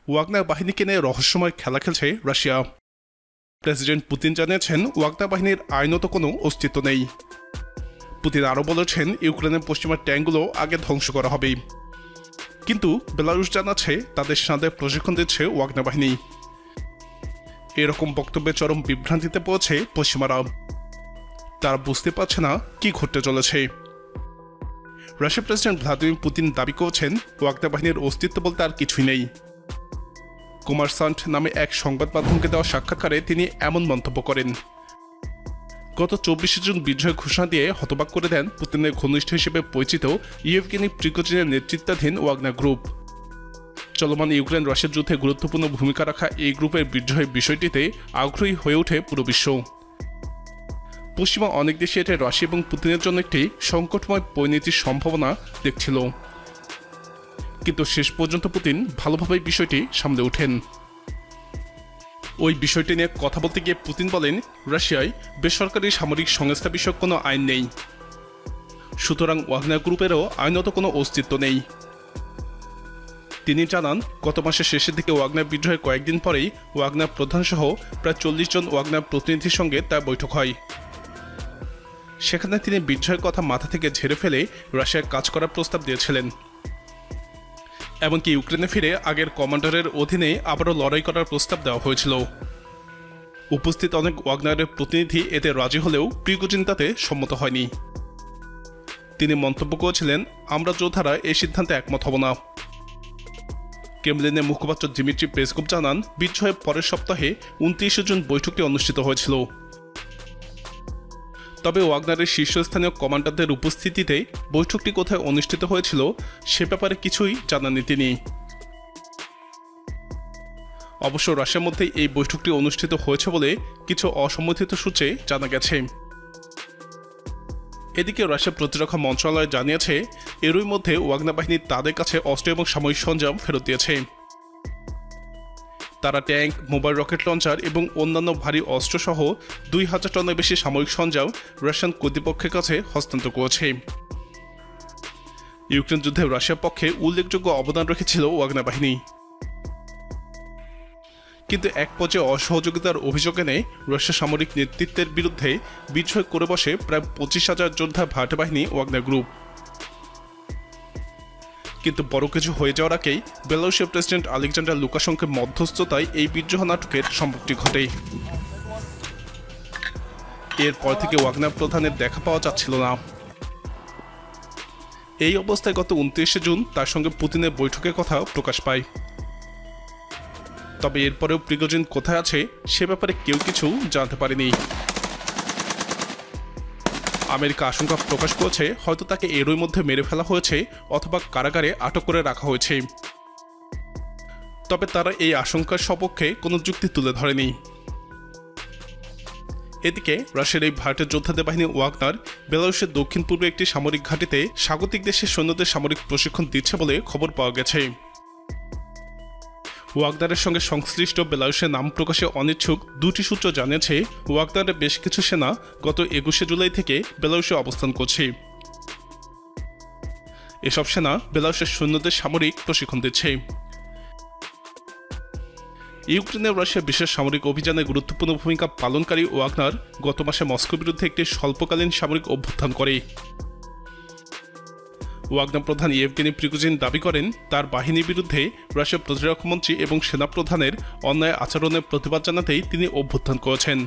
Wagner বাহিনীকে নিয়ে রহস্যময় খেলা খেলছে রাশিয়া। প্রেসিডেন্ট পুতিন জানিয়েছেন ওয়াগনার বাহিনীর আইনত কোনো অস্তিত্ব নেই। পুতিন আরও বলেছেন ইউক্রেনের পশ্চিমা ট্যাঙ্কগুলো আগে ধ্বংস করা হবে। কিন্তু বেলারুশ জানাচ্ছে তাদের সাথে প্রশিক্ষণ দিচ্ছে ওয়াগনার বাহিনী। এরকম বক্তব্যে চরম বিভ্রান্তিতে পৌঁছে পশ্চিমারা। তারা বুঝতে পারছে না কি ঘটতে চলেছে। রাশিয়ার প্রেসিডেন্ট ভ্লাদিমির পুতিন দাবি করছেন ওয়াগনার বাহিনীর অস্তিত্ব বলতে আর কিছুই নেই। কুমারসান্ট নামে এক সংবাদ মাধ্যমকে দেওয়া সাক্ষাৎকারে তিনি এমন মন্তব্য করেন। গত 24 জুন বিজয় ঘোষণা দিয়ে হতবাক করে দেন পুতিনের ঘনিষ্ঠ হিসেবে পরিচিত ইয়েভগেনি প্রিগোজিনের নেতৃত্বাধীন ওয়াগনার গ্রুপ। চলমান ইউক্রেন রাশিয়ার যুদ্ধে গুরুত্বপূর্ণ ভূমিকা রাখা এই গ্রুপের বিদ্রোহের বিষয়টিতে আগ্রহী হয়ে ওঠে পুরো বিশ্ব। পশ্চিমা অনেক দেশে এটা রাশিয়া এবং পুতিনের জন্য একটি সংকটময় পরিণতির সম্ভাবনা দেখছিল। কিন্তু শেষ পর্যন্ত পুতিন ভালোভাবেই বিষয়টি সামলে ওঠেন। ওই বিষয়টি নিয়ে কথা বলতে গিয়ে পুতিন বলেন, রাশিয়ায় বেসরকারি সামরিক সংস্থা বিষয়ক কোনো আইন নেই, সুতরাং ওয়াগনার গ্রুপেরও আইনত কোনো অস্তিত্ব নেই। তিনি জানান, গত মাসের শেষের দিকে ওয়াগনার বিদ্রোহের কয়েকদিন পরেই ওয়াগনার প্রধানসহ প্রায় 40 জন ওয়াগনার প্রতিনিধির সঙ্গে তার বৈঠক হয়। সেখানে তিনি বিদ্রোহের কথা মাথা থেকে ঝেড়ে ফেলে রাশিয়ায় কাজ করার প্রস্তাব দিয়েছিলেন। এমনকি ইউক্রেনে ফিরে আগের কমান্ডারের অধীনে আবারও লড়াই করার প্রস্তাব দেওয়া হয়েছিল। উপস্থিত অনেক ওয়াগনারের প্রতিনিধি এতে রাজি হলেও প্রিগোজিন তাতে সম্মত হয়নি। তিনি মন্তব্য করেছিলেন, আমরা যোদ্ধারা এই সিদ্ধান্তে একমত হব না। ক্রেমলিনের মুখপাত্র দিমিত্রি পেসকোভ জানান, বিদ্রোহের পরের সপ্তাহে 29 জুন বৈঠকটি অনুষ্ঠিত হয়েছিল। তবে ওয়াগনারের শীর্ষস্থানীয় কমান্ডারদের উপস্থিতিতে বৈঠকটি কোথায় অনুষ্ঠিত হয়েছিল সে ব্যাপারে কিছুই জানাননি তিনি। অবশ্য রাশিয়ার মধ্যে এই বৈঠকটি অনুষ্ঠিত হয়েছে বলে কিছু অসমর্থিত সূত্রে জানা গেছে। এদিকে রাশিয়ার প্রতিরক্ষা মন্ত্রণালয় জানিয়েছে, এরই মধ্যে ওয়াগনার বাহিনী তাদের কাছে অস্ত্র এবং সামরিক সরঞ্জাম ফেরত দিয়েছে। তারা ট্যাঙ্ক, মোবাইল রকেট লঞ্চার এবং অন্যান্য ভারী অস্ত্রসহ 2000 টনের বেশি সামরিক সরঞ্জাম রাশিয়ান কর্তৃপক্ষের কাছে হস্তান্তর করেছে। ইউক্রেন যুদ্ধে রাশিয়ার পক্ষে উল্লেখযোগ্য অবদান রেখেছিল ওয়াগনার বাহিনী। কিন্তু এক পর্যায়ে অসহযোগিতার অভিযোগ এনে রাশিয়ার সামরিক নেতৃত্বের বিরুদ্ধে বিদ্রোহ করে বসে প্রায় 25,000 যোদ্ধা ভাড়াটে বাহিনী ওয়াগনার গ্রুপ। কিন্তু বড় কিছু হয়ে যাওয়ার আগেই বেলারুশের প্রেসিডেন্ট আলেকজান্ডার লুকাশেঙ্কোর মধ্যস্থতায় এই বিদ্রোহ নাটকের সম্পর্কটি ঘটে। এরপর থেকে ওয়াগনার প্রধানের দেখা পাওয়া যাচ্ছিল না। এই অবস্থায় গত 29 জুন তার সঙ্গে পুতিনের বৈঠকের কথা প্রকাশ পায়। তবে এরপরেও প্রিগোজিন কোথায় আছে সে ব্যাপারে কেউ কিছু জানতে পারেনি। আমেরিকা আশঙ্কা প্রকাশ করেছে হয়তো তাকে এরই মধ্যে মেরে ফেলা হয়েছে অথবা কারাগারে আটক করে রাখা হয়েছে। তবে তারা এই আশঙ্কার সপক্ষে কোনো যুক্তি তুলে ধরেনি। এদিকে রাশিয়ার এই ভাড়াটে যোদ্ধাদের বাহিনী ওয়াগনার বেলারুশের দক্ষিণ পূর্বে একটি সামরিক ঘাঁটিতে স্বাগতিক দেশের সৈন্যদের সামরিক প্রশিক্ষণ দিচ্ছে বলে খবর পাওয়া গেছে। ওয়াগনারের সঙ্গে সংশ্লিষ্ট বেলারুশের নাম প্রকাশে অনিচ্ছুক দুটি সূত্র জানিয়েছে, ওয়াগনারের বেশ কিছু সেনা গত 21 জুলাই থেকে বেলারুশে অবস্থান করছে। এসব সেনা বেলারুশের সৈন্যদের সামরিক প্রশিক্ষণ দিচ্ছে। ইউক্রেনে রাশিয়া বিশেষ সামরিক অভিযানে গুরুত্বপূর্ণ ভূমিকা পালনকারী ওয়াগনার গত মাসে মস্কোর বিরুদ্ধে একটি স্বল্পকালীন সামরিক অভ্যুত্থান করে। ওয়াগনার প্রধান ইয়েভগেনি প্রিগোজিন দাবি করেন, তার বাহিনীর বিরুদ্ধে রাশিয়ার প্রতিরক্ষামন্ত্রী এবং সেনাপ্রধানের অন্যায় আচরণের প্রতিবাদ জানাতেই তিনি অভ্যুত্থান করেছেন।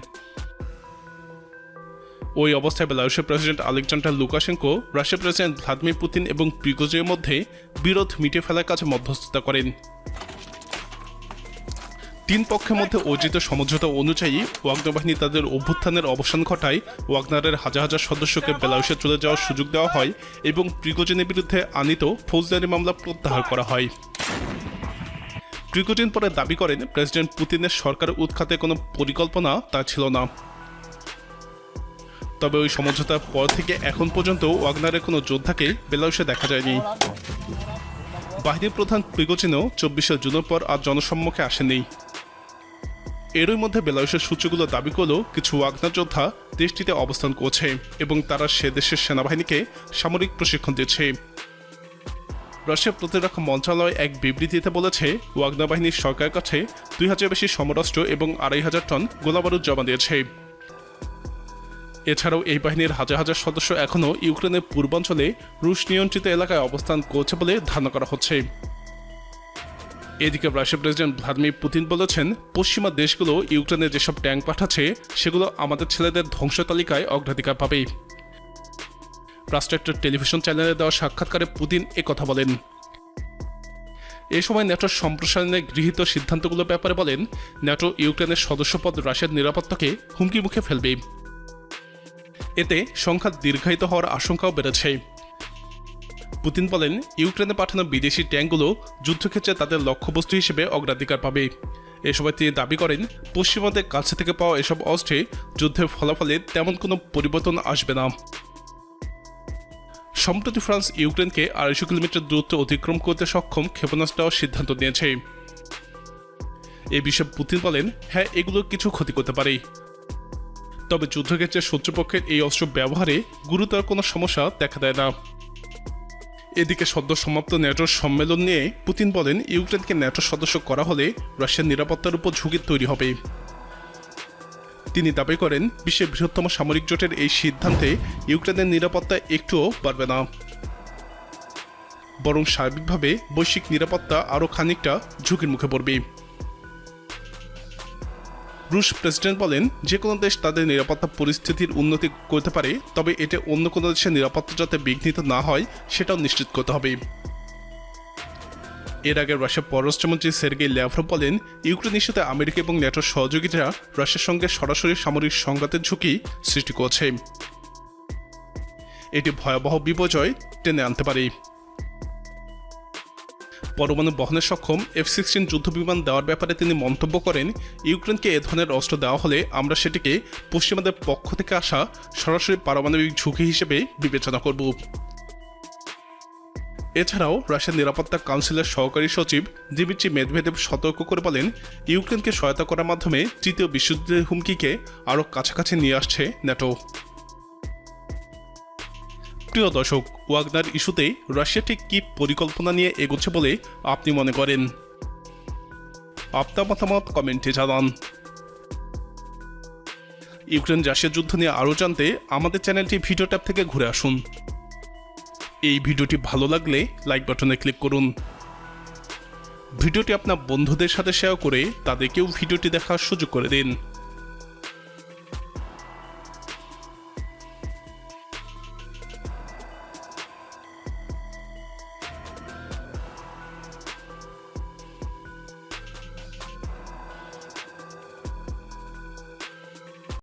ওই অবস্থায় বেলারুশের প্রেসিডেন্ট আলেকজান্ডার লুকাশেঙ্কো রাশিয়ার প্রেসিডেন্ট ভ্লাদিমির পুতিন এবং প্রিগোজিনের মধ্যে বিরোধ মিটিয়ে ফেলার কাজে মধ্যস্থতা করেন। 3 পক্ষের মধ্যে অর্জিত সমঝোতা অনুযায়ী ওয়াগনার বাহিনী তাদের অভ্যুত্থানের অবসান ঘটায়, ওয়াগনারের হাজার হাজার সদস্যকে বেলারুশে চলে যাওয়ার সুযোগ দেওয়া হয় এবং প্রিগোজিনের বিরুদ্ধে আনিত ফৌজদারি মামলা প্রত্যাহার করা হয়। প্রিগোজিন পরে দাবি করেন, প্রেসিডেন্ট পুতিনের সরকার উৎখাতে কোনো পরিকল্পনা তার ছিল না। তবে ওই সমঝোতার পর থেকে এখন পর্যন্ত ওয়াগনারের কোনো যোদ্ধাকে বেলারুশে দেখা যায়নি। বাহিনীর প্রধান প্রিগোজিনও 24 জুনের পর আর জনসম্মুখে আসেনি। এরই মধ্যে বেলারুশের সূত্রগুলো দাবি করল কিছু ওয়াগনার যোদ্ধা দেশটিতে অবস্থান করছে এবং তারা সে দেশের সেনাবাহিনীকে সামরিক প্রশিক্ষণ দিচ্ছে। রাশিয়ার প্রতিরক্ষা মন্ত্রণালয় এক বিবৃতিতে বলেছে, ওয়াগনার বাহিনীর সরকারের কাছে 2000 বেশি সমরাস্ত্র এবং 2500 টন গোলাবারুদ জমা দিয়েছে। এছাড়াও এই বাহিনীর হাজার হাজার সদস্য এখনও ইউক্রেনের পূর্বাঞ্চলে রুশ নিয়ন্ত্রিত এলাকায় অবস্থান করছে বলে ধারণা করা হচ্ছে। এদিকে রাশিয়ার প্রেসিডেন্ট ভ্লাদিমির পুতিন বলেছেন, পশ্চিমা দেশগুলো ইউক্রেনে যেসব ট্যাঙ্ক পাঠাচ্ছে সেগুলো আমাদের ছেলেদের ধ্বংস তালিকায় অগ্রাধিকার পাবে। রাষ্ট্রের একটা টেলিভিশন চ্যানেলে দেওয়া সাক্ষাৎকারে পুতিন একথা বলেন। এ সময় ন্যাটোর সম্প্রসারণে গৃহীত সিদ্ধান্তগুলোর ব্যাপারে বলেন, ন্যাটো ইউক্রেনের সদস্যপদ রাশিয়ার নিরাপত্তাকে হুমকি মুখে ফেলবে। এতে সংঘাত দীর্ঘায়িত হওয়ার আশঙ্কাও বেড়েছে। পুতিন বলেন, ইউক্রেনে পাঠানো বিদেশি ট্যাঙ্কগুলো যুদ্ধক্ষেত্রে তাদের লক্ষ্যবস্তু হিসেবে অগ্রাধিকার পাবে। এ সময় তিনি দাবি করেন, পশ্চিমাদের কাছে থেকে পাওয়া এসব অস্ত্রে যুদ্ধের ফলাফলে তেমন কোনো পরিবর্তন আসবে না। সম্প্রতি ফ্রান্স ইউক্রেনকে 250 কিলোমিটার দূরত্ব অতিক্রম করতে সক্ষম ক্ষেপণাস্ত্র দেওয়ার সিদ্ধান্ত নিয়েছে। এ বিষয়ে পুতিন বলেন, হ্যাঁ, এগুলো কিছু ক্ষতি করতে পারে, তবে যুদ্ধক্ষেত্রে শত্রুপক্ষের এই অস্ত্র ব্যবহারে গুরুতর কোনো সমস্যা দেখা দেয় না। এদিকে সদ্য সমাপ্ত ন্যাটোর সম্মেলন নিয়ে পুতিন বলেন, ইউক্রেনকে ন্যাটোর সদস্য করা হলে রাশিয়ার নিরাপত্তার উপর ঝুঁকি তৈরি হবে। তিনি দাবি করেন, বিশ্বের বৃহত্তম সামরিক জোটের এই সিদ্ধান্তে ইউক্রেনের নিরাপত্তা একটুও বাড়বে না, বরং সার্বিকভাবে বৈশ্বিক নিরাপত্তা আরও খানিকটা ঝুঁকির মুখে পড়বে। রুশ প্রেসিডেন্ট বলেন, যে কোনো দেশ তাদের নিরাপত্তা পরিস্থিতির উন্নতি করতে পারে, তবে এতে অন্য কোনো দেশের নিরাপত্তা যাতে বিঘ্নিত না হয় সেটাও নিশ্চিত করতে হবে। এর আগে রাশিয়ার পররাষ্ট্রমন্ত্রী সের্গেই ল্যাভরভ বলেন, ইউক্রেন ইস্যুতে আমেরিকা এবং ন্যাটোর সহযোগীরা রাশিয়ার সঙ্গে সরাসরি সামরিক সংঘাতের ঝুঁকি সৃষ্টি করছে। এটি ভয়াবহ বিপর্যয় টেনে আনতে পারে। পরমাণু বহনে সক্ষম F-16 যুদ্ধবিমান দেওয়ার ব্যাপারে তিনি মন্তব্য করেন, ইউক্রেনকে এ ধরনের অস্ত্র দেওয়া হলে আমরা সেটিকে পশ্চিমাদের পক্ষ থেকে আসা সরাসরি পারমাণবিক ঝুঁকি হিসেবে বিবেচনা করব। এছাড়াও রাশিয়ার নিরাপত্তা কাউন্সিলের সহকারী সচিব দিমিত্রি মেদভেদেভ সতর্ক করে বলেন, ইউক্রেনকে সহায়তা করার মাধ্যমে তৃতীয় বিশ্বযুদ্ধের হুমকিকে আরও কাছাকাছি নিয়ে আসছে ন্যাটো। প্রিয় দর্শক, ওয়াগনার ইস্যুতে রাশিয়া ঠিক কী পরিকল্পনা নিয়ে এগোচ্ছে বলে আপনি মনে করেন? আপনার মতামত কমেন্টে জানান। ইউক্রেন রাশিয়া যুদ্ধ নিয়ে আরও জানতে আমাদের চ্যানেলটি ভিডিও ট্যাব থেকে ঘুরে আসুন। এই ভিডিওটি ভালো লাগলে লাইক বাটনে ক্লিক করুন। ভিডিওটি আপনার বন্ধুদের সাথে শেয়ার করে তাদেরকেও ভিডিওটি দেখার সুযোগ করে দিন।